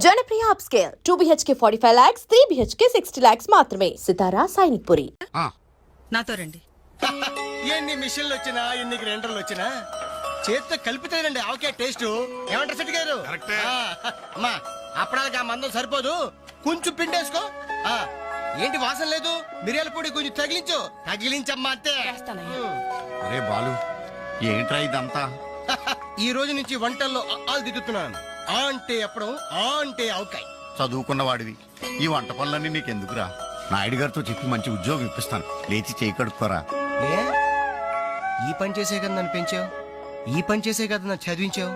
Janapriya upscale 2 BHK 45 lakhs, 3 BHK 60 lakhs మాత్రమే. సితారా సైనిక్పురి. నాతో రండి. ఎన్ని మిషన్లు వచ్చినా ఎన్ని గ్రైండర్లు వచ్చినా చేతితో కలిపితేనండి ఆవకే టేస్ట్. ఏమంటారు సెట్ గారు? అమ్మా అప్పడానికి ఆ మందం సరిపోదు, కొంచెం పిండేసుకో. ఏంటి వాసన లేదు? మిరియాల పొడి కొంచెం తగిలించమ్మా అంతే. అరే బాలు, ఏంట్రా ఇదంతా? ఈ రోజు నుంచి వంటల్లో ఆలు దిద్దుతున్నాను. ఆ అంటే అప్పుడు ఆ అంటే ఆవకాయ. చదువుకున్న వాడివి, ఈ వంట పనులన్నీ నీకెందుకురా? నాయుడు గారితో చెప్పి మంచి ఉద్యోగం ఇప్పిస్తాను, లేచి చేయి కడుక్కోరా. ఏ ఈ పని చేసే కదా నన్ను పెంచావు, ఈ పని చేసే కదా నన్ను చదివించావు.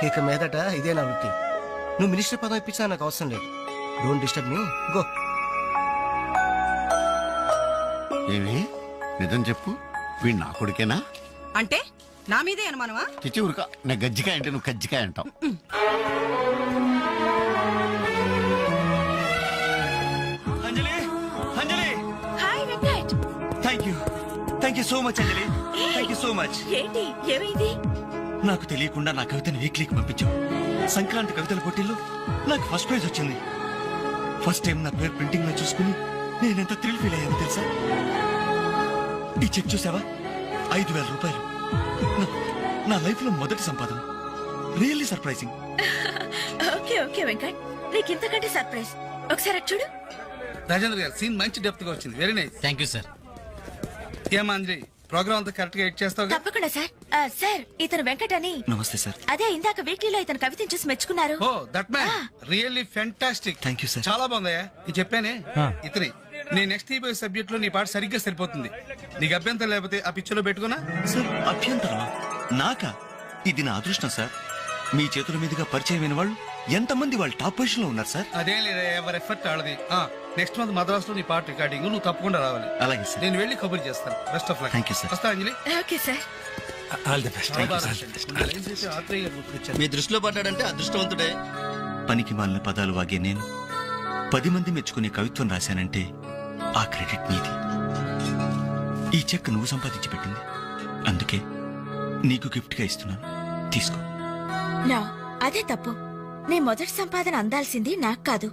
ఇక మీదట ఇదే నా వృత్తి. నువ్వు మినిస్టర్ పదం ఇప్పించా నాకు అవసరం లేదు. Don't disturb me, go. ఏమి నిజం చెప్పు, వీడు నా కొడుకేనా? అంటే నా మీదే అనుమానమా? చిచ్చి ఊరుక, నేను గజ్జికాయ అంటే నువ్వు కజ్జికాయ అంటావు. Anjali, Anjali, hi Venkat. Thank you so much Anjali, thank you so much. ఏంటి ఏమైంది? నాకు తెలియకుండా నా కవితను వీక్లీకి పంపించావు. సంక్రాంతి కవితల పోటీల్లో నాకు ఫస్ట్ ప్రైజ్ వచ్చింది. ఫస్ట్ టైం నా పేరు ప్రింటింగ్ లో చూసుకుని నేనెంత థ్రిల్ ఫీల్ అయ్యాను తెలుసా? ఈ చెక్ చూసావా? 5,000 రూపాయలు. నా లైఫ్ లో మొదటి సంపాదన. Really surprising. Okay okay Venkat, నీకు ఇంతకంటే సర్ప్రైజ్. ఒకసారి అటు చూడు. రాజేంద్ర గారు సీన్ మంచి డెప్త్ గా వచ్చింది. Very nice. Thank you sir. ఏమా అంజలి, ప్రోగ్రామ్ అంతా కరెక్ట్ గా ఎడ్ చేస్తావు? తప్పకుండా సార్. సార్ ఇతను వెంకట్ అని. నమస్తే సార్. అదే ఇందాక వీక్లీలో ఇతను కవితను చూసి మెచ్చుకున్నారు. Oh that man really fantastic. Thank you sir. చాలా బాగుందయ్యా. ఇది చెప్పానే ఇతని నీ నెక్స్ట్ ఈబోయ్ సబ్జెక్ట్ లో నీ పాట సరిగ్గా సరిపోతుంది. నీకు అభ్యంతరం లేకపోతే ఆ పిక్చర్ లో పెట్టుకున్నా. సార్ అభ్యంతరమా? నాకా? ఇది నా అదృష్టం సార్. మీ చేతుల మీదుగా పరిచయమైన వాళ్ళు ఎంతమంది వాళ్ళు టాప్ పొజిషన్ లో ఉన్నారు సార్. అదేం లేదా, ఎవరి ఎఫర్ట్ ఆడది. నెక్స్ట్ మంత్ మద్రాస్ లో నీ పాట రికార్డింగ్, నువ్వు తప్పకుండా రావాలి. అలాగే సార్. నేను వెళ్ళి కబుర్ చేస్తాను. Best of luck. Thank you sir. వస్తా Anjali. Okay sir. All the best. మీ దృష్టిలో పడ్డాడంటే అదృష్టవంతుడే. పనికి మాలిన పదాలు వాగే నేను 10 మంది మెచ్చుకునే కవిత్వం రాశానంటే ఆ క్రెడిట్ నీది. ఈ చెక్ నువ్వు సంపాదించి పెట్టింది, అందుకే నీకు గిఫ్ట్ గా ఇస్తున్నాను. తీసుకో. నా అదే తప్పు. నీ మొదటి సంపాదన అందాల్సింది నాకు కాదు.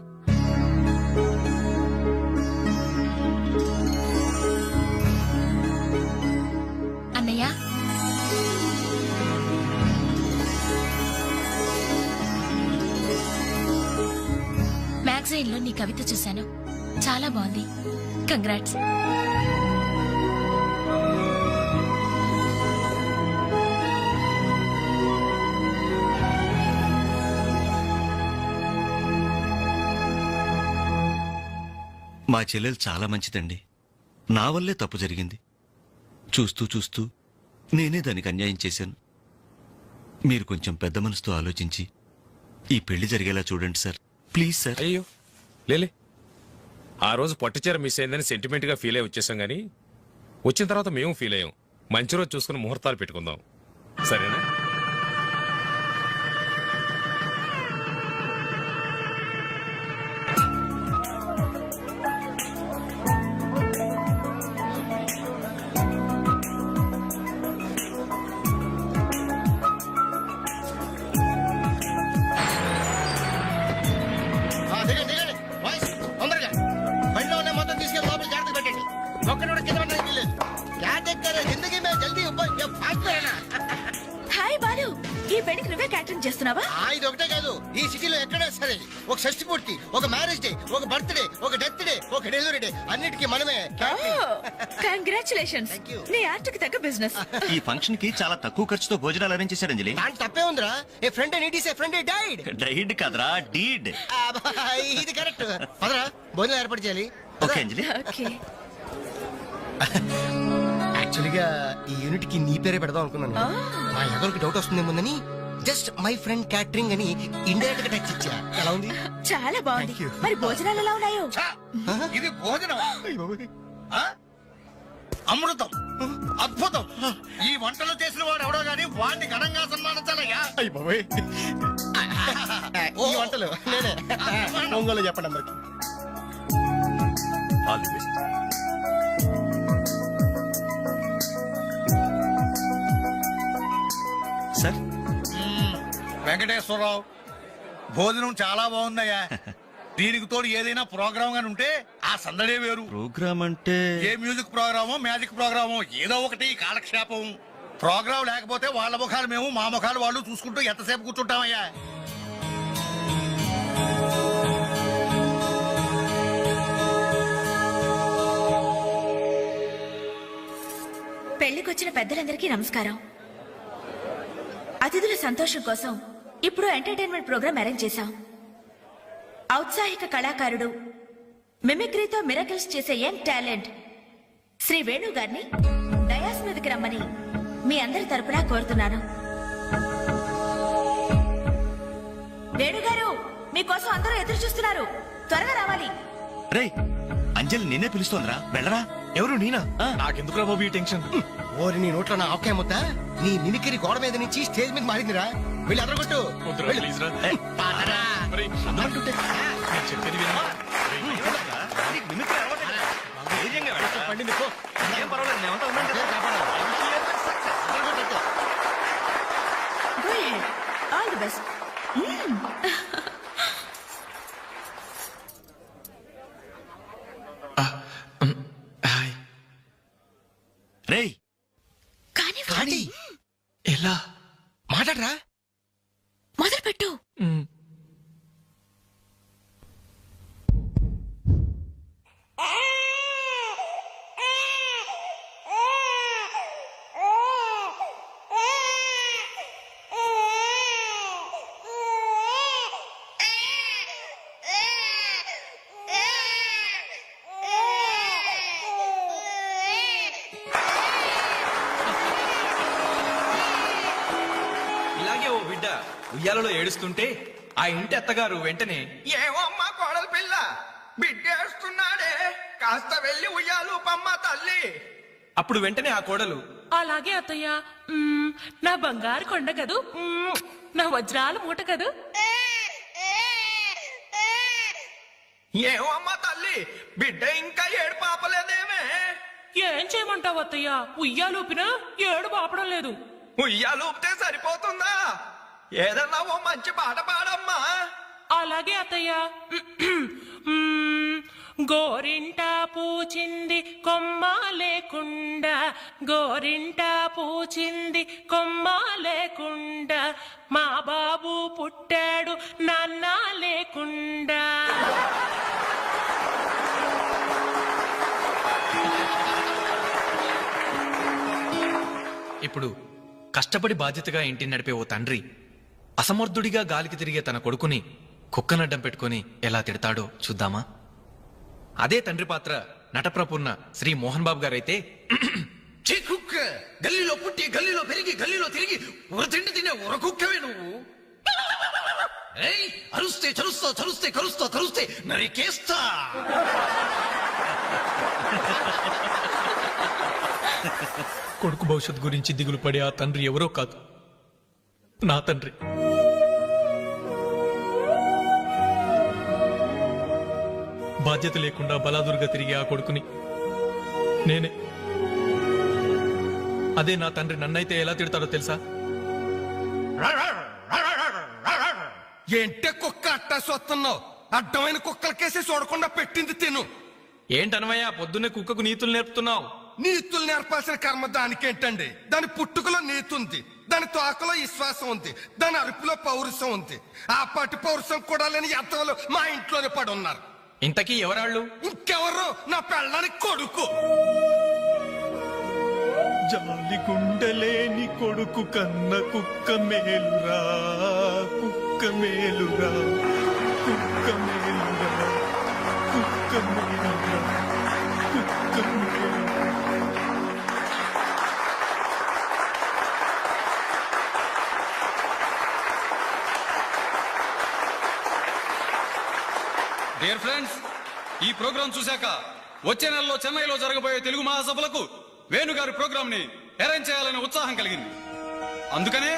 అన్నయ్య, మ్యాగజైన్ లో నీ కవిత చూశాను, చాలా బాగుంది. కంగ్రాట్స్. మా చెల్లెలు చాలా మంచిదండి. నా వల్లే తప్పు జరిగింది. చూస్తూ చూస్తూ నేనే దానికి అన్యాయం చేశాను. మీరు కొంచెం పెద్ద మనసుతో ఆలోచించి ఈ పెళ్లి జరిగేలా చూడండి సార్, ప్లీజ్ సార్. అయ్యో లేలే, ఆ రోజు పట్టుచీర మిస్ అయిందని సెంటిమెంట్ గా ఫీల్ అయ్యి వచ్చేసాం, గానీ వచ్చిన తర్వాత మేము ఫీల్ అయ్యాం. మంచి రోజు చూసుకుని ముహూర్తాలు పెట్టుకుందాం, సరేనా? దిగండి దిగండి, వాయిస్ తొందరగా. బండిలో ఉన్న మొత్తం తీసుకెళ్ళి లోపల జాగ్రత్త పెట్టండి. ఒక్కడు కూడా కింద పడడానికి లేదు. యాద్ ఎక్కారా జిందగీ మే జల్దీ ఫాస్ట్ అయినా. హాయ్ బాలు, ఈ పెళ్లికి నువ్వే క్యాటరింగ్ చేస్తున్నావా? ఇది ఒకటే కాదు, ఈ సిటీలో ఎక్కడా సరే ఒక షష్టి పూర్తి, ఒక మ్యారేజ్ డే, ఒక బర్త్డే, ఒక డెత్ డే, ఒక డెలివరీ డే, అన్నిటికీ మనమే కంగ్రాచులేషన్స్. Thank you. నీ ఆర్ట్కి తగ్గ బిజినెస్. ఈ ఫంక్షన్ కి చాలా తక్కువ ఖర్చుతో భోజనాలు అరేంజ్ చేశారు అంజలి. దాంట్లో తప్పే ఉందిరా. A friend need is a friend died. Died కదరా, డీడ్. ఇది కరెక్ట్. పదరా భోజనం ఏర్పాటు చేయాలి. ఓకే అంజలి. ఓకే. యాక్చువల్గా ఈ యూనిట్ కి నీ పేరే పెడదాం అనుకున్నాను. మా ఎవరికి డౌట్ వస్తుందేమోనని జస్ట్ మై ఫ్రెండ్ క్యాటరింగ్ అని ఇండైరెక్ట్ గా టచ్ ఇచ్చా. ఎలా ఉంది? చాలా బాగుంది. Thank you. మరి భోజనాలు ఎలా ఉన్నాయో? ఇది భోజనం, అమృతం, అద్భుతం. ఈ వంటలు చేసిన వాడు ఎవడో గానీ వాడిని ఘనంగా సన్మానించాలయ్యా. ఈ వంటలు నేనే. ఒంగోలు చెప్పండి అందరికి. All the best. Sir Venkateswara Rao, భోజనం చాలా బాగుందయ్యా. దీనికి తోడు ఏదైనా ప్రోగ్రామ్ గాని ఉంటే ఆ సందడే వేరు. ప్రోగ్రామ్ అంటే ఏ మ్యూజిక్ ప్రోగ్రామో మ్యాజిక్ ప్రోగ్రామో ఏదో ఒకటి కాలక్షేపం. ప్రోగ్రామ్ లేకపోతే వాళ్ళ ముఖాలు మేము, మా ముఖాలు వాళ్ళు చూసుకుంటూ ఎంతసేపు కూర్చుంటామయ్యా. పెళ్లికొచ్చిన పెద్దలందరికీ నమస్కారం. అతిథుల సంతోషం కోసం ఇప్పుడు ఎంటర్టైన్మెంట్ ప్రోగ్రాం అరేంజ్ చేశాం. ఔత్సాహిక కళాకారుడు, మిమిక్రీతో మిరకల్స్ చేసే యంగ్ టాలెంట్ శ్రీ వేణు గారిని డయాస్ మీదకి రమ్మని మీ అందరి తరపున కోరుతున్నాను. వేణుగారు, మీకోసం అందరూ ఎదురు చూస్తున్నారు, త్వరగా రావాలి. రే అంజలి నిన్నే పిలుస్తోందిరా, వెళ్ళరా. ఎవరు నేనా? నాకెందుకురా బాబు ఈ టెన్షన్? ఓరి నీ నోట్లో నా ఆవకాయ ముద్ద నీ మిమిక్రీ గోడ మీద నుంచి స్టేజ్ మీద మారిందిరా. వెళ్ళి అదరగొట్టు. Go ahead. All the best. రే కానీ ఎలా మాట్లాడరా. మొదలు పెట్టు. ఇలాగే ఓ బిడ్డ ఉయ్యాలలో ఏడుస్తుంటే ఆ ఇంటి అత్తగారు వెంటనే ఏమో అమ్మా కోడలు పిల్ల బిడ్డేస్తున్నాడే, కాస్త వెళ్ళి ఉయ్యాలు పమ్మ తల్లి. అప్పుడు వెంటనే ఆ కోడలు అలాగే అత్తయ్య. నా బంగారు కొండ కదూ, నా వజ్రాల మూట కదూ. ఏమో అమ్మా తల్లి, బిడ్డ ఇంకా ఏడు పాపలేదేమే. ఏం చేయమంటావు అత్తయ్య, ఉయ్యాలూపినా ఏడు పాపడం లేదు. ఉయ్యాలు ఊపితే సరిపోతుందా? ఏదన్నా ఓ మంచి పాట పాడమ్మా. అలాగే అత్తయ్య. గోరింట పూచింది కొమ్మ లేకుండా, గోరింట పూచింది కొమ్మ లేకుండా, మా బాబు పుట్టాడు నాన్న లేకుండా. ఇప్పుడు కష్టపడి బాధ్యతగా ఇంటిని నడిపే ఓ తండ్రి అసమర్థుడిగా గాలికి తిరిగే తన కొడుకుని కుక్కనడ్డం పెట్టుకుని ఎలా తిడతాడో చూద్దామా? అదే తండ్రి పాత్ర నటప్రపూర్ణ శ్రీ మోహన్ బాబు గారైతే, కుక్క గల్లీలో పుట్టి గల్లీలో పెరిగి గల్లీలో తిరిగి ఉరతిండి తినే ఉరకుక్కవే నువ్వు. అరుస్తే చరుస్తా, చరుస్తే కరుస్తా, కరుస్తే నరికేస్తా. కొడుకు భవిష్యత్ గురించి దిగులు పడే ఆ తండ్రి ఎవరో కాదు, నా తండ్రి. బాధ్యత లేకుండా బలాదురుగా తిరిగే ఆ కొడుకుని నేనే. అదే నా తండ్రి నన్నైతే ఎలా తిడతాడో తెలుసా? ఏంటే కుక్క అట్టా సొత్తున్నావు? అడ్డమైన కుక్కలకేసి చూడకుండా పెట్టింది తిను. ఏంటనవయ్యా పొద్దున్నే కుక్కకు నీతులు నేర్పుతున్నావు? నీతులు నేర్పాల్సిన కర్మ దానికేంటండి? దాని పుట్టుకలో నీతి ఉంది, దాని తోకలో విశ్వాసం ఉంది, దాని అరుపులో పౌరుషం ఉంది. ఆ పాటి పౌరుషం కూడా లేని ఎంతలో మా ఇంట్లోనే పడి ఉన్నారు. ఇంతకీ ఎవరాళ్ళు? ఇంకెవరు? నా పెళ్ళానికి కొడుకు. జాలి గుండెలేని కొడుకు కన్న కుక్క మేలురా, కుక్క మేలురా, కుక్క మేలురా, కుక్క మేలురా, కుక్క మేలురా. డియర్ ఫ్రెండ్స్, ఈ ప్రోగ్రాం చూశాక వచ్చే నెలలో చెన్నైలో జరగబోయే తెలుగు మహాసభలకు వేణుగారి ప్రోగ్రాం ని అరేంజ్ చేయాలనే ఉత్సాహం కలిగింది. అందుకనే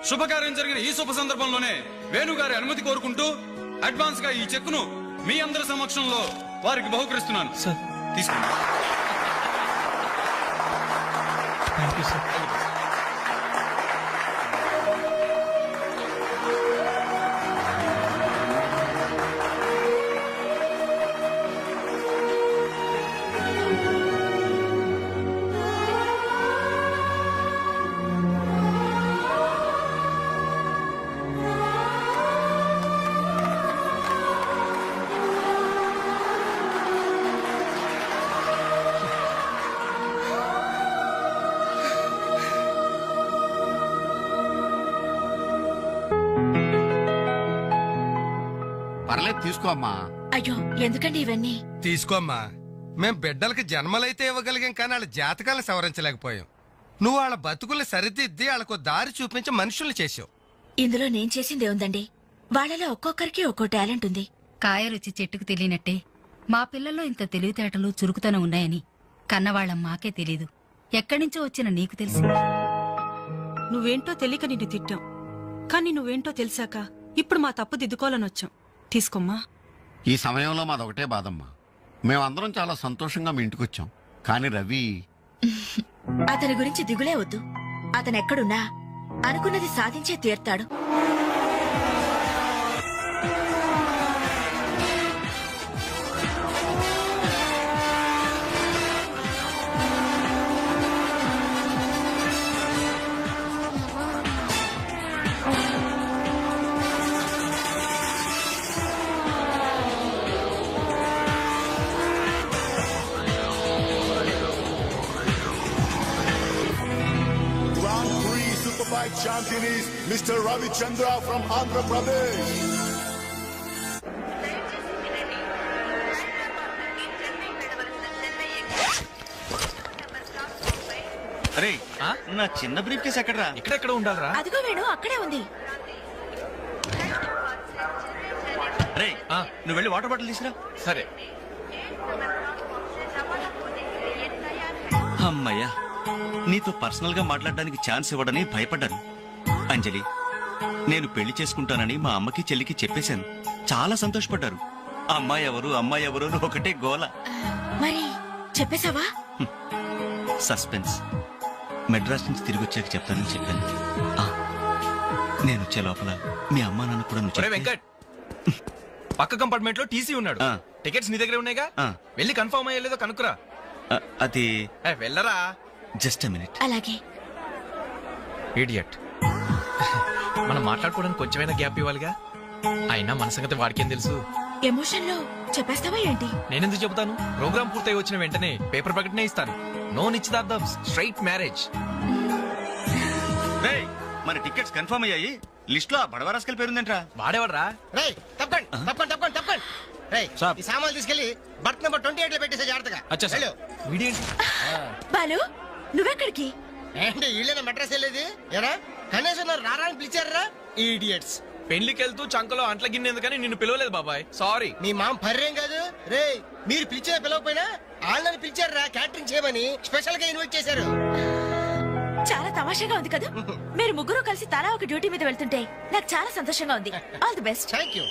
శుభకార్యం జరిగిన ఈ శుభ సందర్భంలోనే వేణుగారి అనుమతి కోరుకుంటూ అడ్వాన్స్ గా ఈ చెక్కును మీ అందరి సమక్షంలో వారికి బహుకరిస్తున్నాను. తీసుకోండి. Thank you sir. పర్లేదు తీసుకో అమ్మా. అయ్యో ఎందుకండి ఇవన్నీ? తీసుకోమ్మా. మేం బిడ్డలకి జన్మలైతే ఇవ్వగలిగాం కానీ వాళ్ళ జాతకాలను సవరించలేకపోయాం. నువ్వు వాళ్ళ బతుకుల్ని సరిదిద్ది వాళ్ళకు దారి చూపించి మనుషుల్ని చేసావు. ఇందులో నేను చేసిందే ఉందండి. వాళ్ళలో ఒక్కొక్కరికి ఒక్కో టాలెంట్ ఉంది. కాయ రుచి చెట్టుకు తెలియనట్టే మా పిల్లల్లో ఇంత తెలివితేటలు చురుకుతనం ఉన్నాయని కన్నవాళ్ళం మాకే తెలీదు. ఎక్కడి నుంచో వచ్చిన నీకు తెలిసింది. నువ్వేంటో తెలియక నిన్ను తిట్టాం, కానీ నువ్వేంటో తెలిసాక ఇప్పుడు మా తప్పు దిద్దుకోవాలని వచ్చాం. తీసుకోమ్మా. ఈ సమయంలో మాదొకటే బాధమ్మా. మేమందరం చాలా సంతోషంగా మీ ఇంటికి వచ్చాం, కానీ రవి అతని గురించి దిగులే వద్దు. అతనెక్కడున్నా అనుకున్నది సాధించే తీర్తాడు. Champion is Mr. Ravi Chandra from Andhra Pradesh. అరే నా చిన్న బ్రీఫ్ కేసు ఎక్కడరా? ఇక్కడెక్కడ ఉండాలరా? అదిగో వేణు అక్కడే ఉంది. రే నువ్వు వెళ్ళి వాటర్ బాటిల్ తీసురా. సరే. అమ్మయ్యా, నీతో పర్సనల్ గా మాట్లాడడానికి ఛాన్స్ ఇవ్వడని భయపడ్డాను. అంజలి, నేను పెళ్లి చేసుకుంటానని మా అమ్మకి చెల్లికి చెప్పేశాను. చాలా సంతోషపడ్డారు. అమ్మాయి ఎవరు అమ్మాయి ఎవరు అని ఒకటే గోల. మరి చెప్పేశావా? సస్పెన్స్. మెడ్రాస్ నుంచి తిరిగి వచ్చాక చెప్తానని చెప్పాను. నేను వచ్చే లోపల మీ అమ్మా నాన్న కూడా నువ్వు చెప్తే- వెంకట్, పక్క కంపార్ట్మెంట్ లో టీసీ ఉన్నాడు. టికెట్స్ నీ దగ్గర ఉన్నాయిగా, వెళ్ళి కన్ఫర్మ్ అయ్యలేదో కనుక్కురా. అది వెళ్ళరా. Just minute. అలాగే. ఇడియట్. మనం మాట్లాడుకోవడానికి కొంచెమైనా గ్యాప్ ఇవ్వాలిగా. అయినా మన సంగతి వాడికేం తెలుసు. ఎమోషన్ లో చెప్పేస్తావా ఏంటి? నేనెందుకు చెబుతాను? ప్రోగ్రామ్ పూర్తయి వచ్చిన వెంటనే పేపర్ ప్రకటనే ఇస్తాను. నో నిశ్చితార్థం, స్ట్రైట్ మ్యారేజ్. మన టికెట్స్ కన్ఫర్మ్ అయ్యాయి. లిస్ట్ లో బడవరాస్కల్ పేరుందేంట్రా? వాడేవాడ్రా? రేయ్ తప్పకండి తప్పకండి తప్పకండి తప్పకండి. రేయ్ ఈ సామాన్లు తీసుకెళ్లి బర్త్ నెంబర్ 28 లో పెట్టేసే జాగ్రత్తగా. వెళ్ళు. వీడేంటి? బాలు నువ్వెక్కడికి? ఏంటి వీళ్ళైనా మెడ్రాస్ వెళ్ళేది? ఎరా కనీసం నన్ను రారాని పిలిచారా ఈడియట్స్? పెళ్లికి వెళ్తూ చంకలో అంట్ల గిన్నెందుకని నిన్ను పిలవలేదు బాబాయ్. సారీ. మీ మామ పర్రేం కాదు. రేయ్ మీరు పిలిచిన పిలవకపోయినా వాళ్ళని పిలిచారా క్యాటరింగ్ చేయమని స్పెషల్ గా ఇన్వైట్ చేశారు. చాలా తమాషాగా ఉంది కదా. మీరు ముగ్గురు కలిసి తలా ఒక డ్యూటీ మీద వెళ్తుంటే నాకు చాలా సంతోషంగా ఉంది. All the best. Thank you.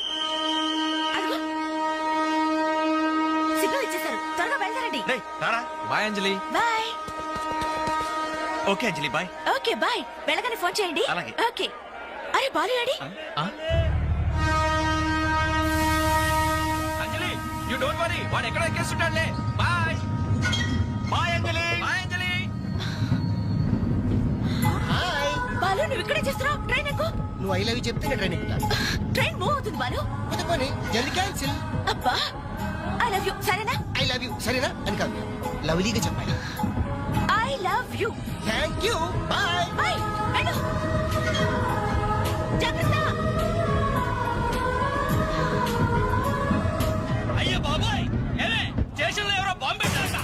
Signal ఇచ్చేశారు, త్వరగా బయలుదేరండి. Bye Anjali. Bye. Okay Anjali, bye. Okay bye. వెళ్ళగానే ఫోన్ చేయండి. అలాగే. ఓకే. అరే బాలు ఏడి? అంజలి, యు డోంట్ వరీ, వాడు ఎక్కడ ఎక్కేస్తుంటాడులే. Bye. Bye Anjali. Bye Anjali. Hi. Balu నువ్వు ఇక్కడే చేస్తున్నావు? ట్రైన్ ఎక్కు. నువ్వు ఐ లవ్ యూ చెప్తే ట్రైన్ ఎక్కుతా. ట్రైన్ మూవ్ అవుతుంది బాలు. పోనీ జల్ది క్యాన్సిల్. అబ్బా ఐ లవ్ యూ. సరేనా? ఐ లవ్ యూ సరేనా అని కాదు, లవ్లీగా చెప్పాలి. I love you. Thank you. Bye. Bye. వెళ్ళు. జాగ్రత్త. అయ్యో బాబాయ్, ఏమే స్టేషన్ లో ఎవరో బాంబు పెట్టారట.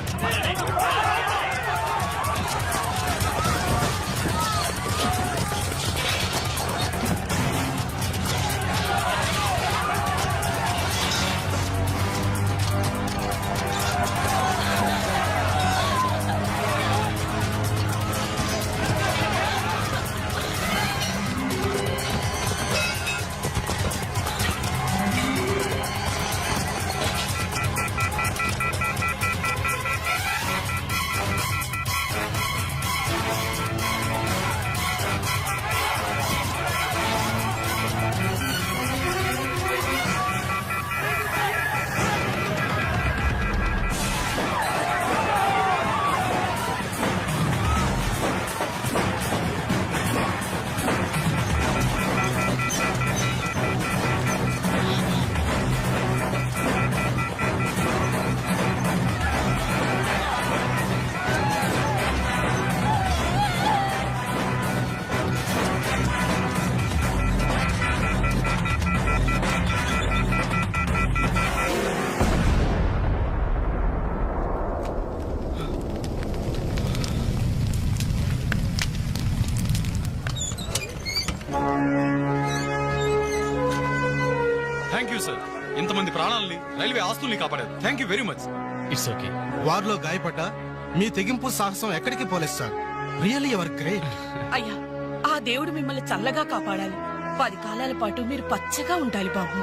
Thank you sir. ఇంతమంది ప్రాణాలని రైల్వే ఆస్తుల్ని కాపాడారు. Thank you very much. It's okay. వారిలో గాయపడ్డ మీ తెగింపు సాహసం ఎక్కడికి పోలేదు సార్. Really ever great. అయ్యా ఆ దేవుడు మిమ్మల్ని చల్లగా కాపాడాలి. 10 కాలాల పాటు మీరు పచ్చగా ఉండాలి బాబు.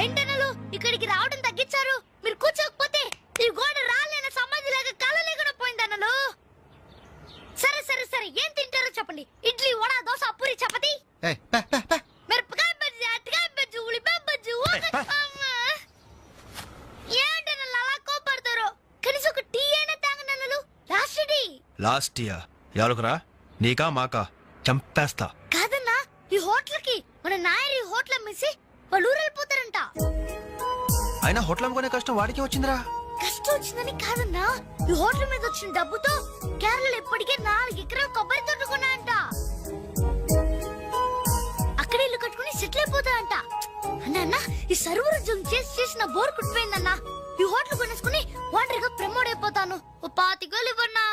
ఏంటనలు ఇక్కడికి రావడం తగ్గించారు. మీరు కూర్చోకపోతే ఈ గోడ రాలేన సమాధి లాగా కలలేకుండా పోయిందన్నలు. సరే సరే సరే ఏం తింటారో చెప్పండి. ఇడ్లీ, వడ, దోశ, పూరి, చపాతి, మిరపకాయ బజ్జీ, అరటికాయ బజ్జీ, ఉల్లిపాయ బజ్జీ. ఏంటనలు అలా కోపడతారు? కనీసం ఒక టీ అయినా తాగనన్నలు. Last tea. లాస్ట్ ఇయర్ ఎవరుకురా? నీకా మాకా? చంపేస్తా. కాదన్నా ఈ హోటల్ కి మన నాయర్ ఈ హోటల్ అమ్మేసి వాళ్ళు ఊరెళ్ళిపోతారంట. అయినా హోటల్ అమ్ముకునే కష్టం వాడికి వచ్చిందిరా. కష్టం వచ్చిందని కాదన్నా, ఈ హోటల్ మీద వచ్చిన డబ్బుతో కేరళలో ఇప్పటికే 4 ఎకరాలు కొబ్బరి తోట కొన్నాయంట. అక్కడ ఇల్లు కట్టుకుని సెటిల్ అయిపోతాయంట. అన్న ఈ సర్వర్ ఉద్యోగం చేసి చేసిన బోర్ కుట్టిపోయిందన్నా. ఈ హోటల్ కొనేసుకుని వాంటరిగా ప్రమోట్ అయిపోతాను. ఓ 25,000 ఇవ్వన్నా.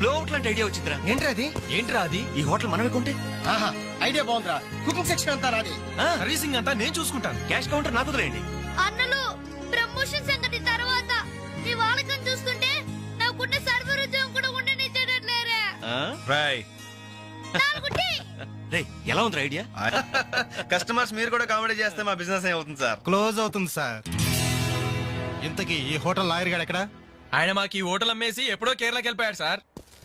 బ్లో అవుట్ లాంటి ఐడియా వచ్చిందిరా. ఏంట్రా అది? ఈ హోటల్ మనమే కొంటే ఆహా ఐడియా బాగుందిరా. కుకింగ్ సెక్షన్ అంతా నాది. సర్వీసింగ్ అంతా నేను చూసుకుంటాను. క్యాష్ కౌంటర్ నాకు వదిలేయండి. అన్నలు ప్రమోషన్ సంగతి తర్వాత ఈ వాళ్ళకం చూస్తుంటే నాకున్న సర్వర్ ఉద్యోగం కూడా ఉండనిచ్చేటట్లేరే. రాయ్ రే ఎలా ఉంది ఐడియా? కస్టమర్స్ మీరు కూడా కామెడీ చేస్తే మా బిజినెస్ అవుతుంది సార్. క్లోజ్ అవుతుంది సార్. ఇంతకీ ఈ హోటల్ లాయర్ గారు ఎక్కడ? ఆయన మాకు ఈ హోటల్ అమ్మేసి ఎప్పుడో కేరళకి వెళ్ళిపోయాడు సార్.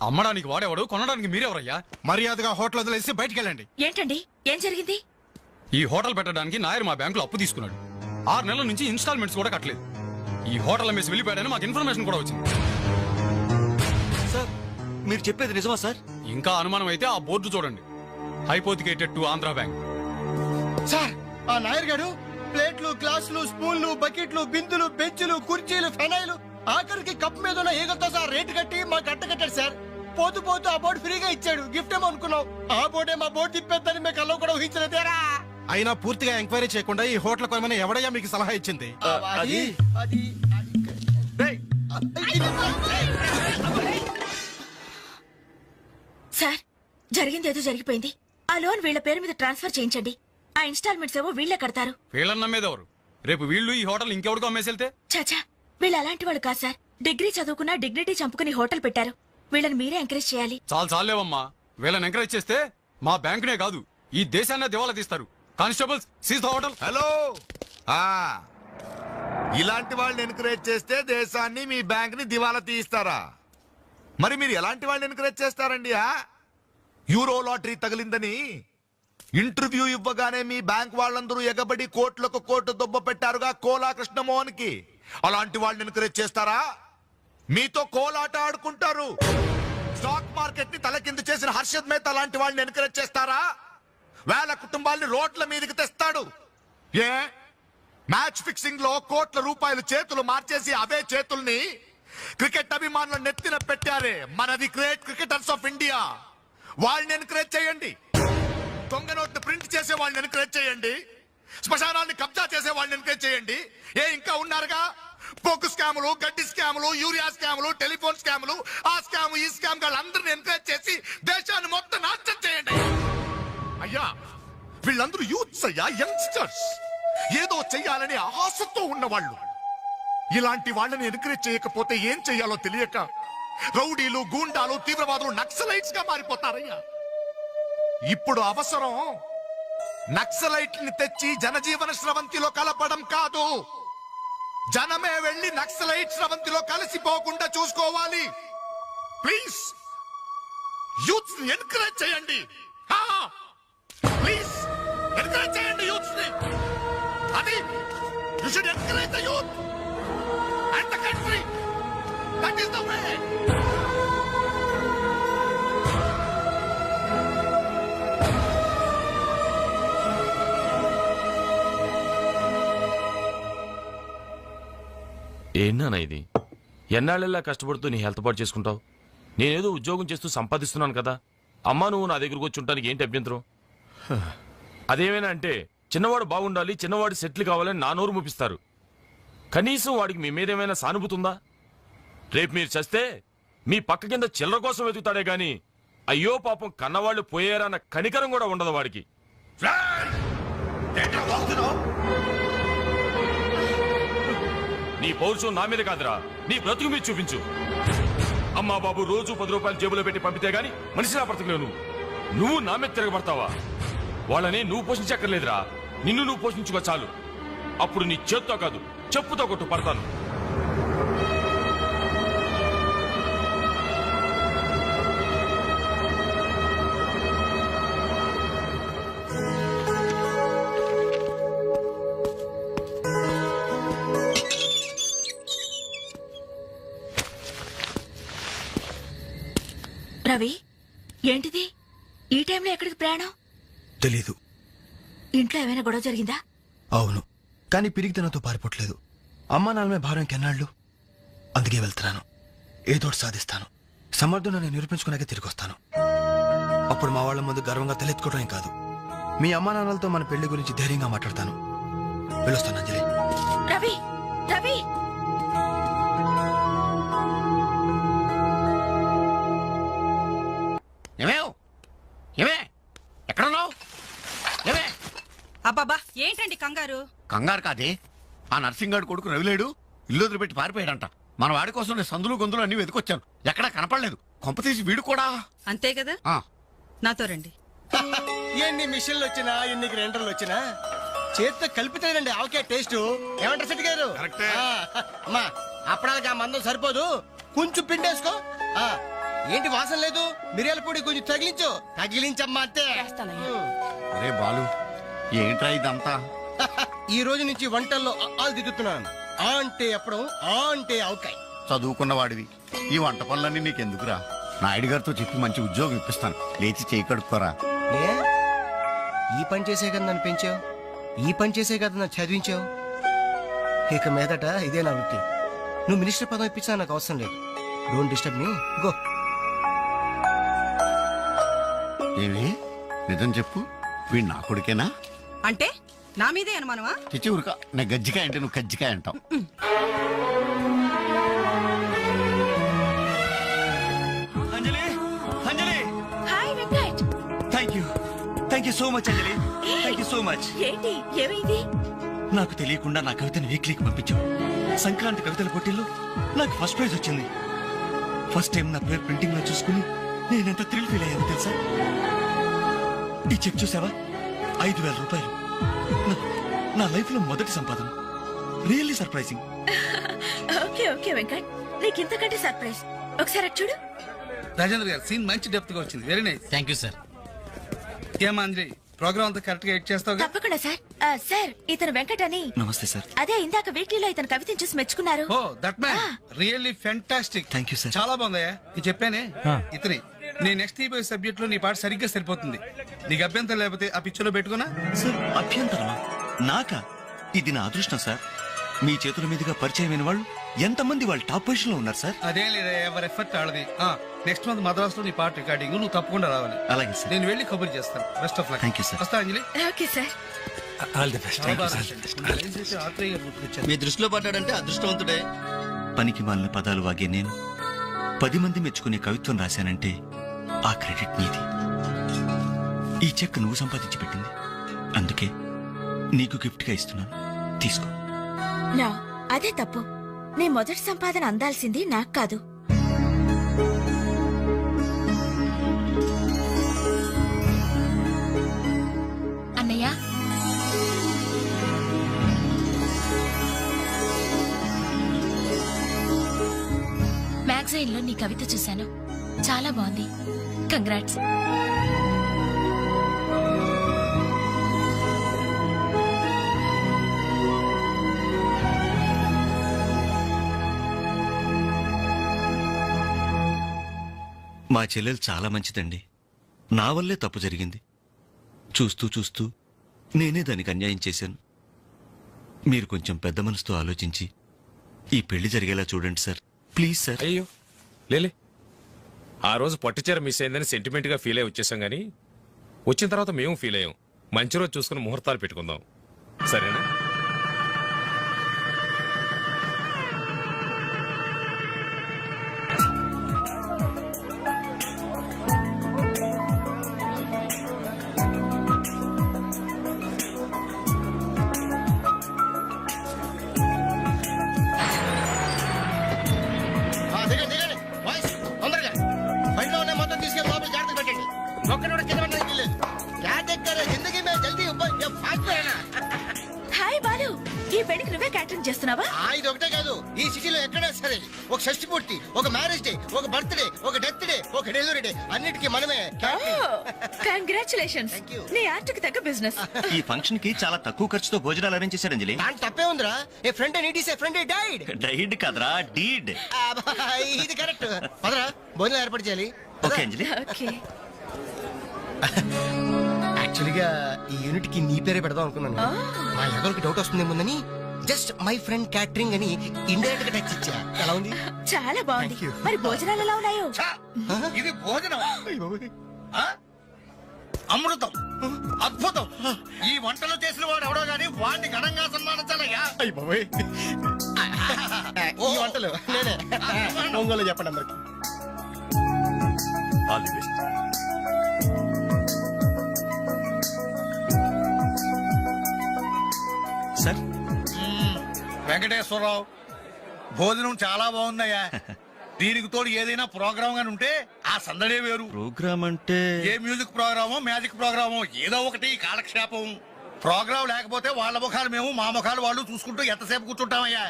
అమ్మడానికి వాడేవాడు, కొనడానికి మీరెవరయ్యా? మర్యాదగా హోటల్ వదిలేసి బయటికి వెళ్ళండి. ఏంటండి ఏం జరిగింది? ఈ హోటల్ పెట్టడానికి నాయర్ మా బ్యాంకులో అప్పు తీసుకున్నాడు. 6 నెలల నుంచి ఇన్స్టాల్మెంట్స్ కూడా కట్టలేదు. ఈ హోటల్ అమ్మేసి వెళ్ళిపోయాడని మాకు ఇన్ఫర్మేషన్ కూడా వచ్చింది. సార్ మీరు చెప్పేది నిజమా సార్? ఇంకా అనుమానం అయితే ఆ బోర్డు చూడండి. Hypothecated to Andhra bank. Sir ఆ నాయర్ గారు ప్లేట్లు, గ్లాసులు, స్పూన్లు, బకెట్లు, బిందులు, బెంచులు, కుర్చీలు, ఫెనాయిలు, ఆఖరికి కప్ మీద ఉన్న ఈగలతో సార్ రేటు కట్టి మాకు అట్ట కట్టాడు సార్. పోతూ పోతూ ఆ బోర్డు ఫ్రీగా ఇచ్చాడు. గిఫ్ట్ ఏమో అనుకున్నాం. ఆ బోర్డే మా బోర్డు తిప్పేద్దని మీకు అల్లం కూడా ఊహించలేదేరా. అయినా పూర్తిగా ఎంక్వైరీ చేయకుండా ఈ హోటల్ కొనమని ఎవడయ్యా మీకు సలహా ఇచ్చింది? సార్ జరిగింది ఏదో జరిగిపోయింది. ఆ లోన్ వీళ్ళ పేరు మీద ట్రాన్స్ఫర్ చేయించండి. ఆ ఇన్స్టాల్మెంట్స్ ఏవో వీళ్ళే కడతారు. వీళ్ళని నమ్మేదెవరు? రేపు వీళ్ళు ఈ హోటల్ ఇంకెవరికో అమ్మేసి వెళ్తే? చాచా వీళ్ళు అలాంటి వాళ్ళు కాదు సార్. డిగ్రీ చదువుకున్నా డిగ్నిటీ చంపుకుని హోటల్ పెట్టారు. వీళ్ళని మీరే ఎంకరేజ్ చేయాలి. చాలేవమ్మా. వీళ్ళని ఎంకరేజ్ చేస్తే మా బ్యాంకునే కాదు ఈ దేశాన్నే దివాలా తీస్తారు. Constables seize the hotel. Hello ఇలాంటి వాళ్ళని ఎంకరేజ్ చేస్తే దేశాన్ని మీ బ్యాంక్ ని దివాలా తీయిస్తారా? మరి మీరు ఎలాంటి వాళ్ళని ఎంకరేజ్ చేస్తారండి? యూరో లాటరీ తగిలిందని ఇంటర్వ్యూ ఇవ్వగానే మీ బ్యాంక్ వాళ్ళందరూ ఎగబడి కోట్లకు కోట్లు దొబ్బ పెట్టారుగా కోలా కృష్ణమోహన్ కి. అలాంటి వాళ్ళని ఎంకరేజ్ చేస్తారా? మీతో కోలాట ఆడుకుంటారు. స్టాక్ మార్కెట్ ని తలకిందు చేసిన హర్షద్ మేహతా లాంటి వాళ్ళని ఎంకరేజ్ చేస్తారా? వేల కుటుంబాల్ని రోడ్ల మీదకి తెస్తాడు. ఏ మ్యాచ్ ఫిక్సింగ్ లో కోట్ల రూపాయలు చేతులు మార్చేసి అవే చేతుల్ని క్రికెట్ అభిమానులు నెత్తిన పెట్టారే మనది గ్రేట్ క్రికెటర్స్ ఆఫ్ ఇండియా. వాళ్ళని ఎంకరేజ్ చేయండి. దొంగ నోట్లు ప్రింట్ చేసే వాళ్ళని ఎంకరేజ్ చేయండి. శ్మశానాన్ని కబ్జా చేసే వాళ్ళని ఎంకరేజ్ చేయండి. ఇంకా ఉన్నారుగా బొగ్గు స్కాములు, గడ్డి స్కాములు, యూరియా స్కాములు, టెలిఫోన్ స్కాములు, ఆ స్కామ్ ఈ స్కామ్ వాళ్ళందరినీ ఎంకరేజ్ చేసి దేశాన్ని మొత్తం నాశనం చేయండి. అయ్యా వీళ్ళందరూ యూత్స్ అయ్యా, యంగ్స్టర్స్, ఏదో చెయ్యాలని ఆశతో ఉన్నవాళ్ళు. ఇలాంటి వాళ్ళని ఎంకరేజ్ చేయకపోతే ఏం చెయ్యాలో తెలియక రౌడీలు, గూండాలు, తీవ్రవాదులు, నక్సలైట్స్ గా మారిపోతారయ్యా. ఇప్పుడు అవసరం నక్సలైట్ ని తెచ్చి జనజీవన స్రవంతిలో కలపడం కాదు, జనమే వెళ్లి నక్సలైట్ స్రవంతిలో కలిసిపోకుండా చూసుకోవాలి. ప్లీజ్ యూత్స్ ని ఎంకరేజ్ చేయండి. ప్లీజ్ ఎంకరేజ్ చేయండి యూత్స్ ని. అది you should encourage the youth and the country. That is the way. ఏంటన్నా ఇది? ఎన్నాళ్ళెల్లా కష్టపడుతూ నీ హెల్త్ పాటు చేసుకుంటావు? నేనేదో ఉద్యోగం చేస్తూ సంపాదిస్తున్నాను కదా. అమ్మా నువ్వు నా దగ్గరకు వచ్చి ఉంటానికి ఏంటి అభ్యంతరం? అదేమైనా అంటే చిన్నవాడు బాగుండాలి, చిన్నవాడు సెటిల్ కావాలని నా నోరు ముపిస్తారు. కనీసం వాడికి మీ మీద ఏమైనా సానుభూతి ఉందా? రేపు మీరు చస్తే మీ పక్క కింద చిల్లర కోసం వెతుకుతాడే గాని అయ్యో పాపం కన్నవాళ్ళు పోయారన్న కనికరం కూడా ఉండదు వాడికి. నీ పౌరుషం నా మీద కాదురా, నీ బ్రతుకు మీద చూపించు. అమ్మా బాబు రోజు 10 రూపాయలు జేబులో పెట్టి పంపితే గాని మనిషిలా బ్రతకలేవు. నువ్వు నా మీద తిరగబడతావా? వాళ్ళని నువ్వు పోషించక్కర్లేదురా, నిన్ను నువ్వు పోషించుకో చాలు. అప్పుడు నీ చేత్తో కాదు చెప్పుతో కొట్టు పడతాను. రవి, ఏంటిది ఈ టైంలో ఎక్కడికి ప్రయాణం? తెలీదు. ఇంట్లో ఏమైనా గొడవ జరిగిందా? అవును, కానీ పిరిగితనంతో పారిపోవట్లేదు. అమ్మా నాన్నమే భారం కెన్నాళ్ళు. అందుకే వెళ్తున్నాను. ఏదోటి సాధిస్తాను. సమర్థుని నేను నిరూపించుకున్నాకే తిరిగి వస్తాను. అప్పుడు మా వాళ్ళ ముందు గర్వంగా తలెత్తుకోవడం కాదు, మీ అమ్మా నాన్నలతో మన పెళ్లి గురించి ధైర్యంగా మాట్లాడతాను. వెళ్ళొస్తాను అంజలి. రవి, రవి, ఎక్కడున్నావు? అబ్బాబా ఏంటండి కంగారు? కంగారు కాదే, ఆ నర్సింగాడు కొడుకు రవిలేడు ఇల్లు వదిలిపెట్టి పారిపోయాడంట. మన వాడి కోసం నేను సందులు గొంతులు అన్ని వెతికొచ్చాను, ఎక్కడా కనపడలేదు. కొంపతీసి వీడు కూడా. అంతే కదా, నాతో రండి. ఎన్ని మిషన్లు వచ్చినా ఎన్ని గ్రైండర్లు వచ్చినా చేతితో కలిపితేనండి ఆవకే టేస్ట్. ఏమంటారు సెట్ గారు? అమ్మా అప్పడానికి ఆ మందం సరిపోదు, కొంచెం పిండేసుకో. ఏంటి వాసన లేదు? మిరియాల పొడి కొంచెం తగిలించమ్మా అంతే. అరే బాలు, ఏంట్రా ఇదంతా? ఈ రోజు నుంచి వంటల్లో ఆలు దిద్దుతున్నాను. ఆ అంటే అప్పుడు ఆ అంటే ఆవకాయ. చదువుకున్న వాడివి, ఈ వంట పనులన్నీ నీకెందుకురా? నాయుడు గారితో చెప్పి మంచి ఉద్యోగం ఇప్పిస్తాను, లేచి చేయి కడుక్కోరా. ఈ పని చేసే కదా నన్ను పెంచావు, ఈ పని చేసే కదా నన్ను చదివించావు. ఇక మీదట ఇదే నా వృత్తి. నువ్వు మినిస్టర్ పదం ఇప్పించా నాకు అవసరం లేదు. Don't disturb me, go. ఏమి నిజం చెప్పు, వీడు నా కొడుకేనా? అంటే నా మీదే అనుమానమా? చిచ్చి ఊరుక, నా గజ్జికాయ అంటే నువ్వు కజ్జికాయ అంటావు. Anjali, Anjali, hi Venkat. Thank you so much Anjali, thank you so much. ఏంటి, ఏమైంది? నాకు తెలియకుండా నా కవితను వీక్లీకి పంపించావు. సంక్రాంతి కవితల పోటీల్లో నాకు ఫస్ట్ ప్రైజ్ వచ్చింది. ఫస్ట్ టైం నా పేరు ప్రింటింగ్ లో చూసుకుని నేనెంత థ్రిల్ ఫీల్ అయ్యాను తెలుసా? ఈ చెక్ చూసావా? 5,000 రూపాయలు. నా లైఫ్ లో మొదటి సంపాదన. Really surprising. Okay okay Venkat, నీకు ఇంతకంటే సర్ప్రైజ్. ఒకసారి అటు చూడు. రాజేంద్ర గారు, సీన్ మంచి డెప్త్ గా వచ్చింది. Very nice. Thank you sir. ఏమాంజలి, ప్రోగ్రామ్ అంతా కరెక్ట్ గా ఎడ్ చేస్తావు? తప్పకుండా సార్. సార్, ఇతను వెంకట్ అని. నమస్తే సార్. అదే ఇందాక వీక్లీలో ఇతను కవితను చూసి మెచ్చుకున్నారు. Oh that man, really fantastic. Thank you sir. చాలా బాగుందయ్యా. నేను చెప్పానే ఇతని నీ నెక్స్ట్ ఈబోయ్ సబ్జెక్ట్ లో నీ పాట సరిగ్గా సరిపోతుంది. నీకు అభ్యంతరం లేకపోతే ఆ పిక్చర్ లో పెట్టుకున్నా. సార్ అభ్యంతరమా? నాకా? ఇది నా అదృష్టం సార్. మీ చేతుల మీదుగా పరిచయమైన వాళ్ళు ఎంతమంది వాళ్ళు టాప్ పొజిషన్ లో ఉన్నారు సార్. అదే లేదా, ఎవరి ఎఫర్ట్ ఆడది. నెక్స్ట్ మంత్ మద్రాస్ లో నీ పాట రికార్డింగ్, నువ్వు తప్పకుండా రావాలి. అలాగే సార్. నేను వెళ్ళి కబుర్ చేస్తాను. Best of luck. Thank you sir. వస్తా Anjali. Okay sir. All the best. మీ దృష్టిలో పడ్డాడంటే అదృష్టవంతుడే. పనికి మాలిన పదాలు వాగే నేను 10 మంది మెచ్చుకునే కవిత్వం రాశానంటే ఆ క్రెడిట్ నీది. ఈ చెక్ నువ్వు సంపాదించి పెట్టింది, అందుకే నీకు గిఫ్ట్ గా ఇస్తున్నాను, తీసుకో. నా అదే తప్పు. నీ మొదటి సంపాదన అందాల్సింది నాకు కాదు. అన్నయ్య, మ్యాగజైన్ లో నీ కవిత చూశాను, చాలా బాగుంది. కంగ్రాట్స్. మా చెల్లెలు చాలా మంచిదండి. నా వల్లే తప్పు జరిగింది. చూస్తూ చూస్తూ నేనే దానికి అన్యాయం చేశాను. మీరు కొంచెం పెద్ద మనసుతో ఆలోచించి ఈ పెళ్లి జరిగేలా చూడండి సార్, ప్లీజ్ సార్. అయ్యో లేలే, ఆ రోజు పట్టుచీర మిస్ అయిందని సెంటిమెంట్ గా ఫీల్ అయి వచ్చేసాం గానీ వచ్చిన తర్వాత మేము ఫీల్ అయ్యాం. మంచి రోజు చూసుకుని ముహూర్తాలు పెట్టుకుందాం, సరేనా? దిగండి దిగండి బాయ్స్, తొందరగా బండిలో ఉన్న మొత్తం తీసుకెళ్ళి లోపల జాగ్రత్త పెట్టండి. ఒక్కడు కూడా కింద పడడానికి లేదు. క్యా దేఖ్ జిందగీ మే జల్దీ ఫాస్ట్ అయినా. హాయ్ బాలు, ఈ పెళ్లికి నువ్వే క్యాటరింగ్ చేస్తున్నావా? ఇది ఒకటే కాదు, ఈ సిటీలో ఎక్కడైనా సరే ఒక షష్టి పూర్తి, ఒక మ్యారేజ్ డే, ఒక బర్త్డే, ఒక డెత్ డే, ఒక డెలివరీ డే, అన్నిటికీ మనమే కంగ్రాచులేషన్స్, Thank you. నీ ఆర్ట్కి తగ్గ బిజినెస్. ఈ ఫంక్షన్ కి చాలా తక్కువ ఖర్చుతో భోజనాలు అరేంజ్ చేశాడు అంజలి. దాని తప్పే ఉందిరా. A friend need is a friend died. Died కదరా, డీడ్. ఇది కరెక్ట్. పదరా భోజనం ఏర్పాటు చేయాలి. ఓకే అంజలి. ఓకే, యాక్చువల్గా ఈ యూనిట్ కి నీ పేరే పెడదాం అనుకున్నాను. మా ఎవరికి డౌట్ వస్తుందేమోనని జస్ట్ మై ఫ్రెండ్ క్యాటరింగ్ అని ఇండైరెక్ట్ గా టచ్ ఇచ్చా. ఎలా ఉంది? చాలా బాగుంది. Thank you. మరి భోజనాలు ఎలా ఉన్నాయో? ఇది భోజనం, అమృతం, అద్భుతం. ఈ వంటలు చేసిన వాడు ఎవడో గానీ వాడిని ఘనంగా సన్మానించాలయ్యా. ఈ వంటలు నేనే. ఒంగోలు చెప్పండి అందరికి. All the best. Sir, Venkateswara Rao, భోజనం చాలా బాగుందయ్యా. దీనికి తోడు ఏదైనా ప్రోగ్రామ్ గాని ఉంటే ఆ సందడే వేరు. ప్రోగ్రామ్ అంటే ఏ మ్యూజిక్ ప్రోగ్రామో మ్యాజిక్ ప్రోగ్రామో ఏదో ఒకటి కాలక్షేపం. ప్రోగ్రామ్ లేకపోతే వాళ్ళ ముఖాలు మేము, మా ముఖాలు వాళ్ళు చూసుకుంటూ ఎంతసేపు కూర్చుంటామయ్యా.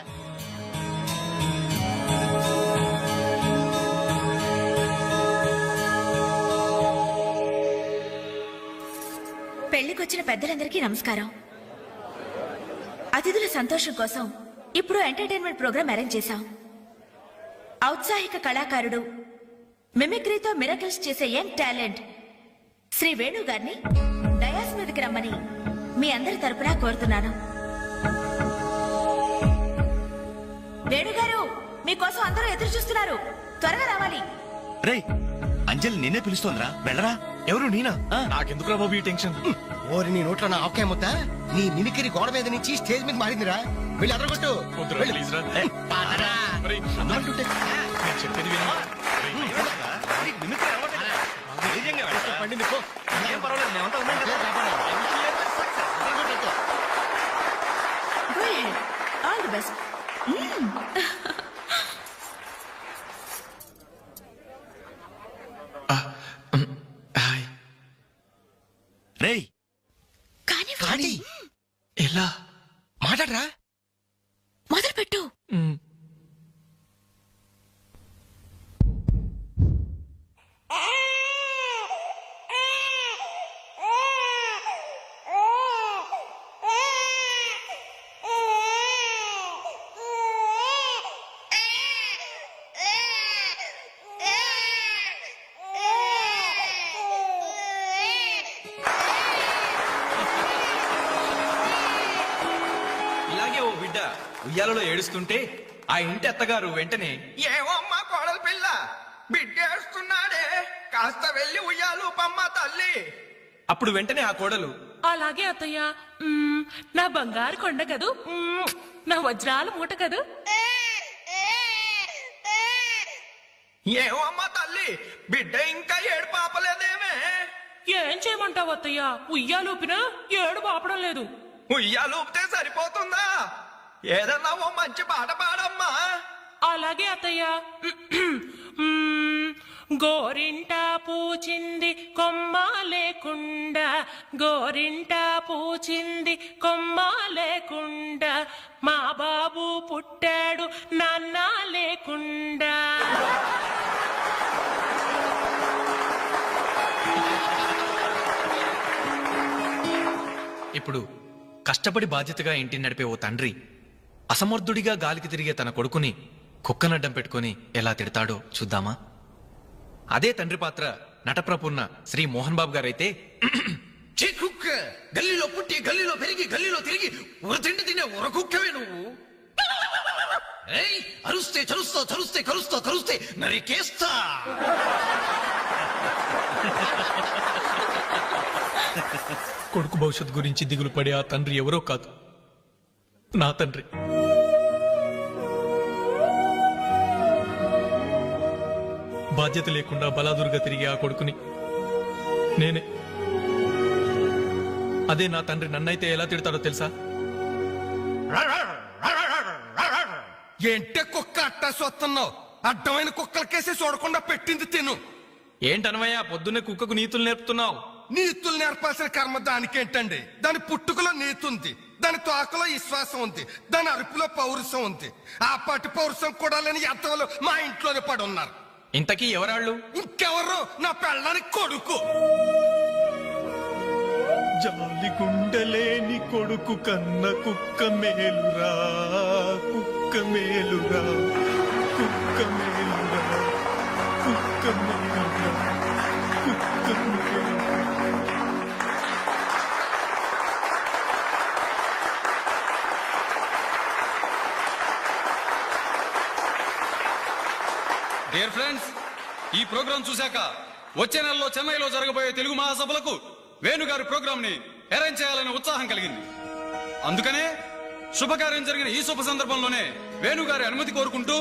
పెళ్లికొచ్చిన పెద్దలందరికీ నమస్కారం. అతిథుల సంతోషం కోసం ఇప్పుడు ఎంటర్టైన్మెంట్ ప్రోగ్రామ్ అరేంజ్ చేశాం. ఔత్సాహిక కళాకారుడు, మిమిక్రీతో మిరకల్స్ చేసే యంగ్ టాలెంట్ శ్రీ వేణు గారిని డయాస్ మీదకి రమ్మని మీ అందరి తరపున కోరుతున్నాను. వేణుగారు, మీకోసం అందరూ ఎదురు చూస్తున్నారు, త్వరగా రావాలి. రేయ్, అంజలి నిన్నే పిలుస్తోందిరా, వెళ్ళరా. ఎవరు నేనా? నాకెందుకు బాబు ఈ టెన్షన్? ఓరి నీ నోట్లో నా ఆవకాయ ముద్ద. నీ మిమిక్రీ గోడ మీద నుంచి స్టేజ్ మీద మారిందిరా. వెళ్ళి అదరగొట్టు. ప్లీజ్ రా. మరి అంటుంటే నేను చెప్పేది విను. పండింది పో. ఏం పర్వాలేదు, మేమంతా ఉన్నాం కదా. Go ahead. All the best. Hi. రేయ్, కానీ ఎలా మాట్లాడరా. మొదలు పెట్టు. ఇలాగే ఓ బిడ్డ ఉయ్యాలలో ఏడుస్తుంటే ఆ ఇంటి అత్తగారు వెంటనే ఏమో అమ్మా కోడలు పిల్ల బిడ్డేస్తున్నాడే, కాస్త వెళ్ళి ఉయ్యాలు పమ్మ తల్లి. అప్పుడు వెంటనే ఆ కోడలు అలాగే అత్తయ్య, నా బంగారు కొండ కదూ, నా వజ్రాల మూట కదూ. ఏమో అమ్మా తల్లి, బిడ్డ ఇంకా ఏడు పాపలేదేమే. ఏం చేయమంటావు అత్తయ్య, ఉయ్యాలూపినా ఏడు పాపడం లేదు. ఉయ్యాలు ఊపితే సరిపోతుందా? ఏదన్నా ఓ మంచి పాట పాడమ్మా. అలాగే అత్తయ్య. గోరింట పూచింది కొమ్మ లేకుండా, గోరింట పూచింది కొమ్మ లేకుండా, మా బాబు పుట్టాడు నాన్న లేకుండా. ఇప్పుడు కష్టపడి బాధ్యతగా ఇంటిని నడిపే ఓ తండ్రి అసమర్థుడిగా గాలికి తిరిగే తన కొడుకుని కుక్కనడ్డం పెట్టుకుని ఎలా తిడతాడో చూద్దామా? అదే తండ్రి పాత్ర నటప్రపూర్ణ శ్రీ మోహన్ బాబు గారైతే, కుక్క గల్లీలో పుట్టి గల్లీలో పెరిగి గల్లీలో తిరిగి తిండి తినే కుక్కవే నువ్వు. అరుస్తే చరుస్తా చరుస్తే కరుస్తా కరుస్తే నరికేస్తా. కొడుకు భవిష్యత్ గురించి దిగులు పడే ఆ తండ్రి ఎవరో కాదు, నా తండ్రి. బాధ్యత లేకుండా బలాదురుగా తిరిగే ఆ కొడుకుని నేనే. అదే నా తండ్రి నన్నైతే ఎలా తిడతాడో తెలుసా? ఏంటే కుక్క అట్టా సొస్తున్నావు? అడ్డమైన కుక్కలకేసి చూడకుండా పెట్టింది తిను. ఏంటనవయ్యా పొద్దున్నే కుక్కకు నీతులు నేర్పుతున్నావు? నీతులు నేర్పాల్సిన కర్మ దానికేంటండి? దాని పుట్టుకలో నీతి ఉంది, దాని తోకలో విశ్వాసం ఉంది, దాని అరుపులో పౌరుషం ఉంది. ఆ పాటి పౌరుషం కూడా లేని ఎంతలో మా ఇంట్లోనే పడి ఉన్నారు. ఇంతకీ ఎవరాళ్ళు? ఇంకెవరు? నా పెళ్ళానికి కొడుకు. జాలి గుండెలేని కొడుకు కన్న కుక్క మేలురా, కుక్క మేలురా, కుక్క మేలురా, కుక్క మేలురా, కుక్క మేలురా. డియర్ ఫ్రెండ్స్, ఈ ప్రోగ్రాం చూశాక వచ్చే నెలలో చెన్నైలో జరగబోయే తెలుగు మహాసభలకు వేణుగారి ప్రోగ్రామ్ ని అరేంజ్ చేయాలనే ఉత్సాహం కలిగింది. అందుకనే శుభకార్యం జరిగిన ఈ శుభ సందర్భంలోనే వేణుగారి అనుమతి కోరుకుంటూ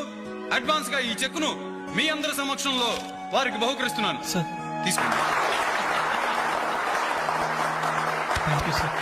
అడ్వాన్స్ గా ఈ చెక్కును మీ అందరి సమక్షంలో వారికి బహుకరిస్తున్నాను. సార్ తీసుకోండి. Thank you sir.